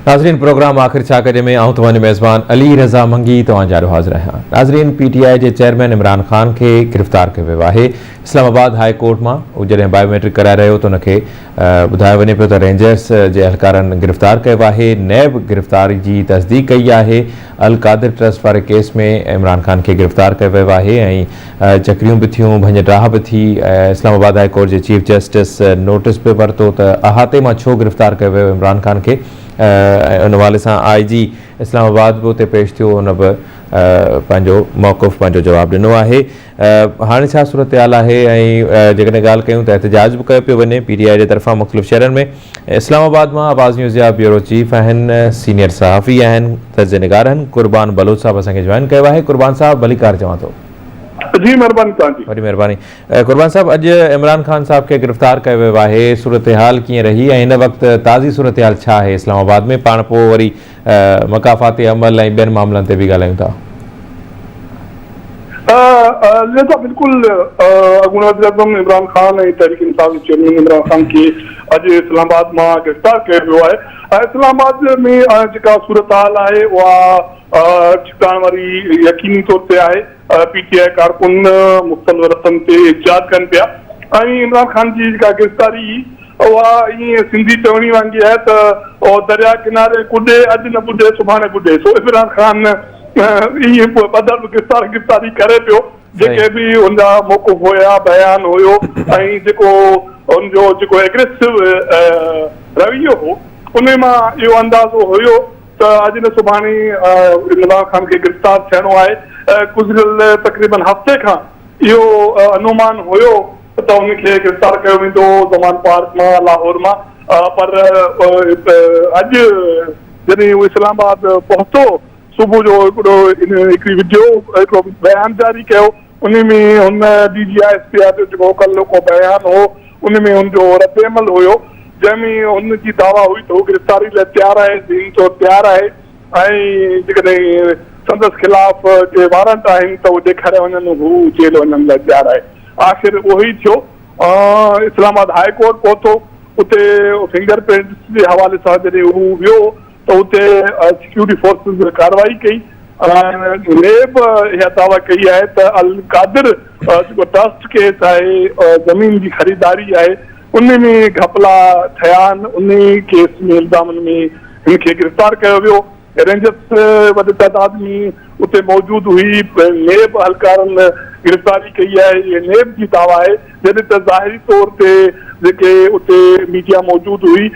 नाज़रीन प्रोग्राम आख़िर छाकजे में आऊं तव्हांजो मेज़बान अली रज़ा मंगी तव्हांजो हाज़िर आहियां। नाज़रीन PTI जे चेयरमैन इमरान ख़ान खे गिरफ़्तार कयो वियो आहे इस्लामाबाद हाई कोर्ट मां। जॾहिं बायोमेट्रिक कराए रहियो त उनखे ॿुधायो वञे पियो त रेंजर्स जे अहलकारनि गिरफ़्तार कयो आहे। नैब गिरफ़्तारी जी तस्दीक कई आहे। अल कादिर ट्रस्ट वारे केस में इमरान ख़ान खे गिरफ़्तार कयो वियो आहे ऐं चकरियूं बि थियूं, भंजडाह बि थी। इस्लामाबाद हाई कोर्ट जे चीफ जस्टिस नोटिस बि वरितो त अहाते मां छो गिरफ़्तार कयो वियो इमरान ख़ान खे। उन हवाले सां IG इस्लामाबाद बि उते पेश थियो, उन बि पंहिंजो मौक़िफ़ पंहिंजो जवाबु ॾिनो आहे। हाणे छा सूरत हाल आहे ऐं जेकॾहिं ॻाल्हि कयूं त एहतजाज बि कयो पियो वञे PTI जे तरफ़ां मुख़्तलिफ़ शहरनि में। इस्लामाबाद मां आवाज़ न्यूज़ जा ब्यूरो चीफ आहिनि, सीनियर सहाफ़ी आहिनि, तर्जुमेगार आहिनि, कुर्बान बलोच साहब असांखे जॉइन कयो आहे। कुर्बान साहब भलीकार चवां थो। जी महिरबानी तव्हांजी। वॾी महिरबानी। कुर्बान साहब अॼु इमरान ख़ान साहब खे गिरफ़्तार कयो वियो आहे। सूरत हाल कीअं रही ऐं हिन वक़्तु ताज़ी सूरत हाल छा आहे इस्लामाबाद में? पाण पोइ वरी मकाफ़ाती अमल ऐं ॿियनि मामलनि ते बि ॻाल्हायूं था। बिल्कुलु अॻूणे वज़ीर आज़म इमरान ख़ान ऐं तहरीक इंसाफ़ जे चेयरमैन इमरान ख़ान खे अॼु इस्लामाबाद मां गिरफ़्तार कयो वियो आहे। इस्लामाबाद में जेका सूरत हाल आहे उहा छिकाइण वारी यकीनी तौर ते आहे। PTI कारकुन मुख़्तलिफ़ रस्तनि ते एहतिजाज कनि पिया ऐं इमरान ख़ान जी जेका गिरफ़्तारी उहा ईअं सिंधी चवणी वांगी आहे त दरिया किनारे कुॾे, अॼु न ॿुधे सुभाणे ॿुधे। सो इमरान ख़ान ईअं बदल गिरफ़्तारी करे पियो। जेके बि हुनजा मौक़िफ़ हुया, बयान हुयो ऐं जेको हुनजो जेको एग्रेसिव रवैयो हो उन मां इहो अंदाज़ो हुयो त अॼु न सुभाणे इमरान ख़ान खे गिरफ़्तार थियणो आहे। गुज़िरियल तक़रीबन हफ़्ते खां इहो अनुमान हुयो त उनखे गिरफ़्तार कयो वेंदो ज़मान पार्क मां, लाहौर मां। पर अॼु जॾहिं उहो इस्लामाबाद पहुतो, सुबुह जो हिकिड़ी वीडियो हिकिड़ो बयान जारी कयो। उन में हुन DG ISP जेको कल्ह को बयान हो उन में हुनजो रद्द अमल हुयो, जंहिंमें हुनजी दावा हुई त हू गिरफ़्तारी लाइ तयारु आहे, ज़हनी तौरु तयारु आहे ऐं जेकॾहिं संदसि ख़िलाफ़ जे वारंट आहिनि त उहे ॾेखारे वञनि, हू जेल वञण लाइ तयारु आहे। आख़िर उहो ई थियो। इस्लामाबाद हाई कोर्ट पहुतो, उते फिंगरप्रिंट जे हवाले सां जॾहिं हू वियो त उते सिक्योरिटी फोर्सिस कार्रवाई कई। नेब इहा दावा कई आहे त अल कादिर जेको ट्रस्ट केस आहे, ज़मीन जी ख़रीदारी आहे, उन में घपला थिया आहिनि। उन केस में इल्ज़ामनि में हिनखे गिरफ़्तार कयो वियो। रेंजर्स वॾे तइदाद में उते मौजूदु हुई। नेब अहलकारनि गिरफ़्तारी कई आहे। इहा नेब जी दावा आहे, जॾहिं त ज़ाहिरी तौर ते जेके उते मीडिया मौजूदु हुई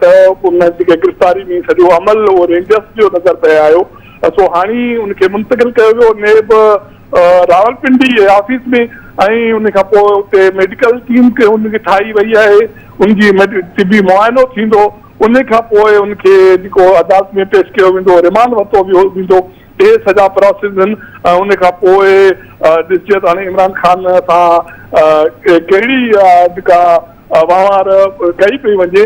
त उन जेके गिरफ़्तारी में सॼो अमल उहो रेंजर्स जो नज़र पिए आयो। सो हाणे उनखे मुंतक़िल कयो वियो नेब रावलपिंडी ऑफिस में ऐं उन खां पोइ उते मेडिकल टीम खे उनखे ठाही वई आहे। उनजी तिबी मुआइनो थींदो, उन खां पोइ उनखे जेको अदालत में पेश कयो वेंदो, रिमांड वरितो वेंदो। इहे सॼा प्रोसेस आहिनि। उन खां पोइ ॾिसिजे त हाणे इमरान ख़ान सां कहिड़ी जेका वहिंवार कई पई वञे।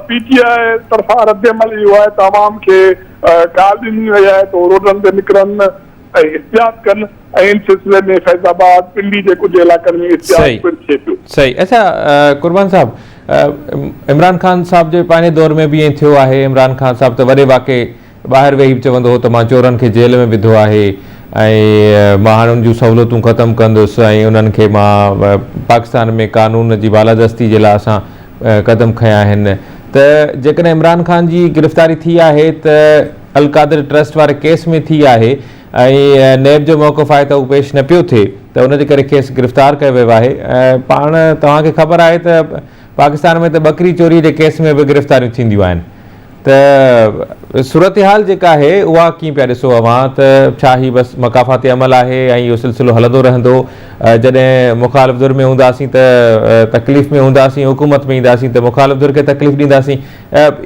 PTI तरफ़ां रद्द अमल इहो आहे त आवाम खे ॻाल्हि ॾिनी वई आहे त रोडनि ते निकिरनि ऐं एहतियात कनि ऐं इन सिलसिले में फैज़ाबाद, पिंडी जे कुझु इलाइक़नि में एहतियात पिणु थिए पियो। सही। अच्छा कुर्बान साहब, इमरान ख़ान साहब जे पंहिंजे दौर में बि ईअं थियो आहे। इमरान ख़ान साहब त वॾे वाक़े ॿाहिरि वेही चवंदो हो त मां चोरनि खे जेल में विधो आहे ऐं मां हाणे उन जूं सहूलियतूं ख़तमु कंदुसि ऐं उन्हनि खे मां पाकिस्तान में कानून जी बालादस्ती जे लाइ असां क़दम खयां आहिनि। त जेकॾहिं इमरान ख़ान जी गिरफ़्तारी थी आहे त अल कादिर ट्रस्ट वारे केस में थी आहे ऐं नेब जो मौक़िफ़ आहे त उहो पेश न पियो थिए, त उनजे करे खेसि गिरफ़्तार कयो वियो आहे। पाण तव्हांखे ख़बर आहे त पाकिस्तान में त बकरी चोरी जे केस में बि गिरफ़्तारियूं थींदियूं आहिनि। त सूरत हाल जेका आहे उहा कीअं पिया ॾिसो अव्हां? त छा ही बसि मकाफ़ाती अमल आहे ऐं इहो सिलसिलो हलंदो रहंदो? जॾहिं मुख़ालिफ़ धुर में हूंदासीं त तकलीफ़ में हूंदासीं, हुकूमत में ईंदासीं त मुख़ालिफ़ धुर खे तकलीफ़ ॾींदासीं।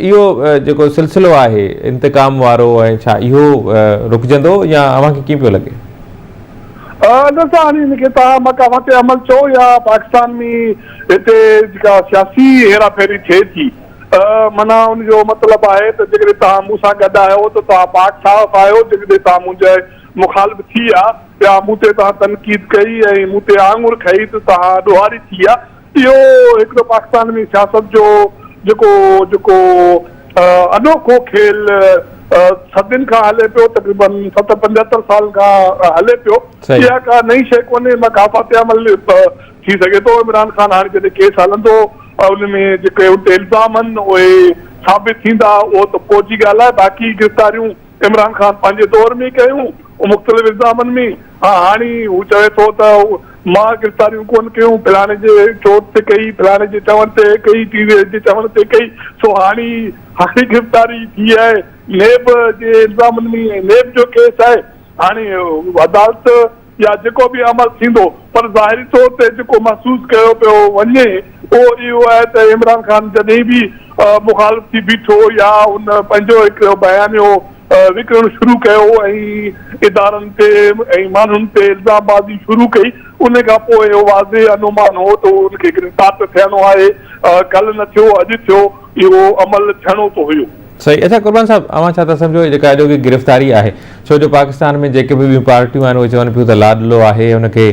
इहो जेको सिलसिलो आहे इंतकाम वारो ऐं छा इहो रुकजंदो या अव्हांखे कीअं पियो लॻे? ॾिसां हाणे हिनखे तव्हां मकाफ़ाती अमल चओ या पाकिस्तान में हिते जेका सियासी हेराफेरी थिए थी, माना उनजो मतिलबु आहे त जेकॾहिं तव्हां मूं सां गॾु आहियो त तव्हां पाक साफ़ आहियो। जेकॾहिं तव्हां मुंहिंजे मुखालिफ़ थी आहे या मूं ते तव्हां तनक़ीद कई ऐं मूं ते आङुर खई त तव्हां ॾोहारी थी आहे। इहो हिकिड़ो पाकिस्तान में सियासत जो जेको अनोखो खेल सदियुनि खां हले पियो, तक़रीबन 70-75 साल खां हले पियो। इहा का नई शइ कोन्हे, मकाफ़ात अमल थी सघे थो। इमरान ख़ान हाणे जॾहिं केस हलंदो उनमें जेके उते इल्ज़ाम आहिनि उहे साबित थींदा, उहो त पोइ जी ॻाल्हि आहे। बाक़ी गिरफ़्तारियूं इमरान ख़ान पंहिंजे दौर में कयूं मुख़्तलिफ़ इल्ज़ामनि में। हाणे हू चवे थो त मां गिरफ़्तारियूं कोन कयूं, फलाणे जे चोट ते कई, फलाणे जे चवण ते कई, टीवीअ जे चवण ते कई। सो हाणे गिरफ़्तारी थी आहे नेब जे इल्ज़ामनि में, नेब जो केस आहे। हाणे अदालत या जेको बि अमल थींदो, पर ज़ाहिरी तौर ते जेको महसूस कयो पियो वञे उहो इहो आहे त इमरान ख़ान जॾहिं बि मुखालिफ़ थी बीठो या उन पंहिंजो हिकिड़ो बयानियो विकिरणु शुरू कयो ऐं इदारनि ते ऐं माण्हुनि ते इल्ज़ामबाज़ी शुरू कई, उन खां पोइ इहो वाज़े अनुमान हो त उनखे गिरफ़्तार थियणो आहे। कल्ह न थियो, अॼु थियो, इहो अमल थियणो थो हुयो। सही। अच्छा कुर्बान साहब, अवां छा था सम्झो जेका अॼोकी गिरफ़्तारी आहे, छो जो पाकिस्तान में जेके बि ॿियूं पार्टियूं आहिनि उहे चवनि पियूं त लाडलो आहे, हुनखे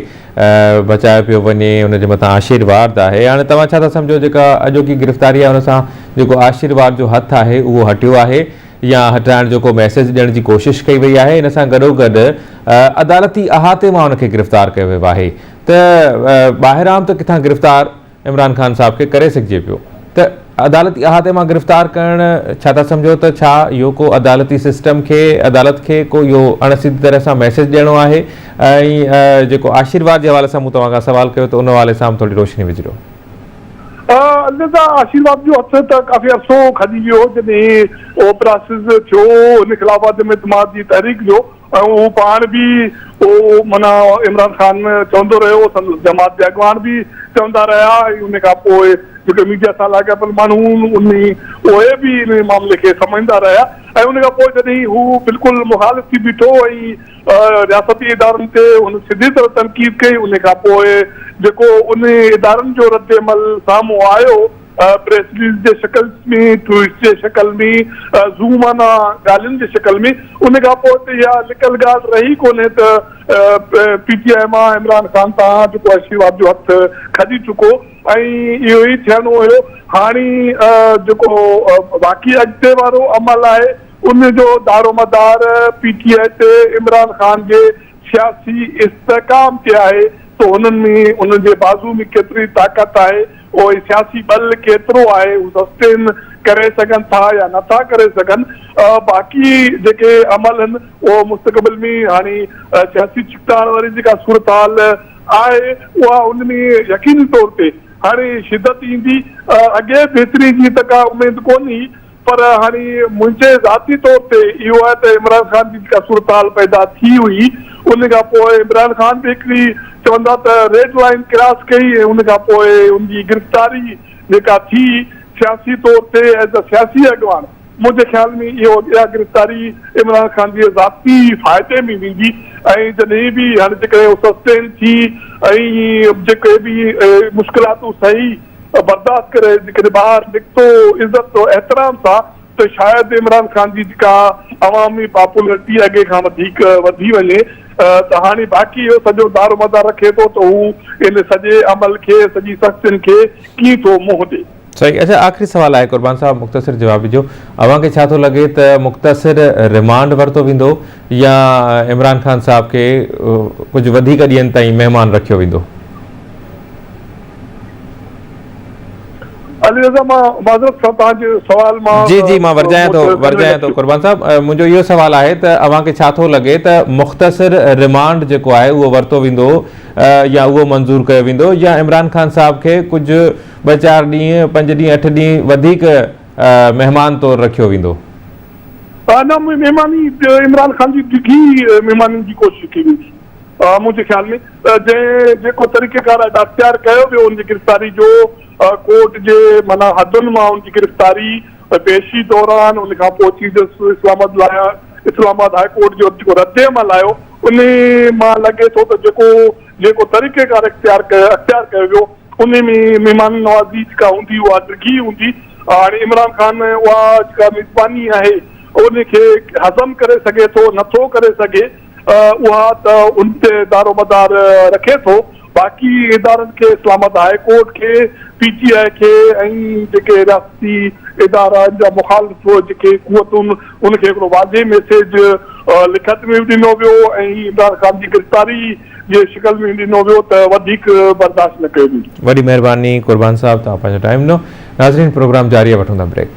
बचायो पियो वञे, हुनजे मथां आशीर्वाद आहे। हाणे तव्हां छा था सम्झो जेका अॼोकी गिरफ़्तारी आहे हुन सां जेको आशीर्वाद जो हथु आहे उहो हटियो आहे या हटाइण जो को मैसेज ॾियण जी कोशिशि कई वई आहे? इन सां गॾोगॾु अदालती अहाते मां हुनखे गिरफ़्तार कयो वियो आहे त ॿाहिरां त किथां गिरफ़्तार इमरान ख़ान साहब खे करे सघिजे पियो, त अदालती अहाते मां गिरफ़्तार करणु छा था सम्झो त छा इहो को अदालती सिस्टम खे, अदालत खे को इहो अणसिधी तरह सां मैसेज ॾियणो आहे? ऐं जेको आशीर्वाद जे हवाले सां मूं तव्हां खां सवाल कयो त उन हवाले सां थोरी रोशनी विझो। आशीर्वाद जो हथु त काफ़ी अरसो खजी वियो जॾहिं उहो प्रोसेस थियो हुन ख़िलाफ़ अदम इत्माद जी तहरीक जो, ऐं उहो पाण बि उहो माना इमरान ख़ान चवंदो रहियो, संदसि जमात जा अॻवान बि चवंदा रहिया, ऐं उन खां पोइ जेके मीडिया सां लाॻापियल माण्हू उहे बि इन मामले खे सम्झंदा रहिया। ऐं उन खां पोइ जॾहिं हू बिल्कुलु मुखालिफ़ थी बीठो ऐं रियासती इदारनि ते हुन सिधी तरह तनक़ीद कई, उन खां पोइ जेको उन इदारनि जो रद्द अमल साम्हूं आयो प्रेस रिलीज़ जे शिकल में, ट्वीट जे शिकल में, ज़ूमाना ॻाल्हियुनि जे शिकल में, उन खां पोइ त इहा लिकल ॻाल्हि रही कोन्हे त PTI मां इमरान ख़ान सां जेको आशीर्वाद जो हथु खजी चुको ऐं इहो ई थियणो हुयो। हाणे जेको बाक़ी अॻिते वारो अमल आहे उन जो दारो मदार PTI ते इमरान ख़ान जे सियासी इस्तेकाम ते आहे, तो उन्हनि में उन्हनि जे बाज़ू में केतिरी ताक़त आहे, उहो सियासी बल केतिरो आहे, हू सस्टेन करे सघनि था या नथा करे सघनि। बाक़ी जेके अमल आहिनि उहो मुस्तक़बिल में हाणे सियासी छिकताइण वारी जेका सूरत हाल आहे उहा उन में यकीनी तौर ते हाणे शिदत ईंदी। अॻे बहितरी जी त का उमेद कोन हुई, पर हाणे मुंहिंजे ज़ाती तौर ते इहो आहे त इमरान ख़ान जी जेका सूरत हाल पैदा थी हुई उन खां पोइ इमरान ख़ान बि हिकिड़ी चवंदा त रेड लाइन क्रॉस कई ऐं उन खां पोइ उनजी गिरफ़्तारी जेका थी सियासी तौर ते एज़ अ सियासी अॻवान, मुंहिंजे ख़्याल में इहा गिरफ़्तारी इमरान ख़ान जे ज़ाती फ़ाइदे में वेंदी। ऐं जॾहिं बि हाणे जेकॾहिं उहो सस्टेन थी ऐं जेके बि मुश्किलातूं सही बर्दाश्त करे जेकॾहिं ॿाहिरि निकितो इज़त एतिराम सां, त शायदि इमरान ख़ान जी जेका अवामी पॉपुलरिटी अॻे खां वधीक वधी वञे। त हाणे बाक़ी इहो सॼो दारो मदार रखे थो त हू इन सॼे अमल खे, सॼी सख़्तियुनि खे कीअं थो मुंहुं ॾिए। सही। अच्छा आख़िरी सवाल आहे कुर्बान साहब, मुख़्तसिर जवाब ॾिजो। अव्हांखे छा थो लॻे त मुख़्तसिर रिमांड वरितो वेंदो या इमरान ख़ान साहब खे कुझु वधीक ॾींहंनि ताईं महिमान रखियो वेंदो? जी जी मां वरजायां थो कुर्बान साहब, मुंहिंजो इहो सुवाल आहे त अव्हांखे छा थो लॻे त मुख़्तसिर रिमांड जेको आहे उहो वरितो वेंदो या उहो मंज़ूर कयो वेंदो या इमरान ख़ान साहब खे कुझु 2-4 ॾींहं 5 ॾींहं 8 ॾींहं वधीक महिमान तौरु रखियो वेंदो? न, महिमानी इमरान ख़ान जी डिघी महिमानी जी कोशिशि कई वेंदी मुंहिंजे ख़्याल में। जेको तरीक़ेकार अख्तियार कयो वियो उनजी गिरफ़्तारी जो, कोर्ट जे माना हदुनि मां उनजी गिरफ़्तारी पेशी दौरान, उन खां पोइ chief justice Islamabad high court जो जेको रद्द अमल आयो उन मां लॻे थो त जेको तरीक़ेकार अख्तियार कयो वियो उन में महिमान नवाज़ी जेका हूंदी उहा डिघी हूंदी। हाणे इमरान ख़ान उहा जेका मेज़बानी आहे उनखे हज़म करे सघे थो, नथो करे सघे, उहा त उन ते दारो मदार रखे थो। बाक़ी इदारनि खे इस्लामाबाद हाई कोर्ट खे PTI खे ऐं जेके रियासती इदारा जा मुखालिफ़ जेके क़ुवतूं उनखे हिकिड़ो वाज़े मैसेज लिखत में बि ॾिनो वियो ऐं इमरान ख़ान जी गिरफ़्तारी जे शिकल में ॾिनो वियो त वधीक बर्दाश्त न कयो वेंदो। वॾी महिरबानी कुर्बान साहब, तव्हां पंहिंजो टाइम ॾिनो। नाज़रीन, प्रोग्राम जारी आहे, वठूं था ब्रेक।